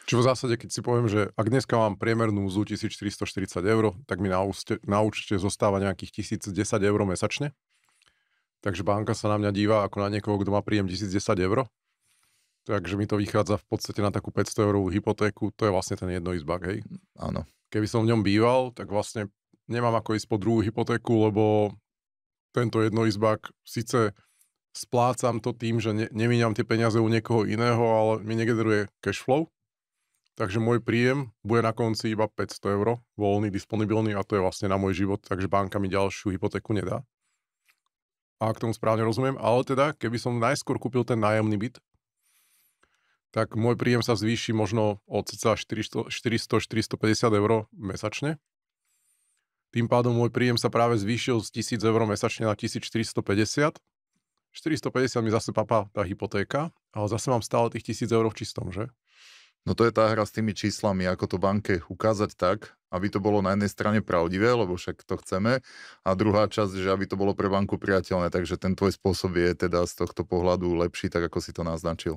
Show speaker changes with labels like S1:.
S1: Čiže v zásade, keď si poviem, že ak dneska mám priemernú mzdu 1440 eur, tak mi na účte zostáva nejakých 1010 eur mesačne. Takže banka sa na mňa díva ako na niekoho, kto má príjem 1010 eur. Takže mi to vychádza v podstate na takú 500 eurovú hypotéku. To je vlastne ten jednoizbak, hej.
S2: Áno.
S1: Keby som v ňom býval, tak vlastne nemám ako ísť po druhú hypotéku, lebo tento jednoizbak síce splácam to tým, že nemíňam tie peniaze u niekoho iného, ale mi negeneruje cash flow. Takže môj príjem bude na konci iba 500 eur, voľný, disponibilný, a to je vlastne na môj život, takže banka mi ďalšiu hypotéku nedá. A k tomu správne rozumiem, ale teda, keby som najskôr kúpil ten nájomný byt, tak môj príjem sa zvýši možno o cca 400-450 eur mesačne. Tým pádom môj príjem sa práve zvýšil z 1000 eur mesačne na 1450. 450 mi zase papá tá hypotéka, ale zase mám stále tých 1000 eur v čistom, že?
S2: No to je tá hra s tými číslami, ako to banke ukázať tak, aby to bolo na jednej strane pravdivé, lebo však to chceme, a druhá časť, že aby to bolo pre banku priateľné, takže ten tvoj spôsob je teda z tohto pohľadu lepší, tak ako si to naznačil.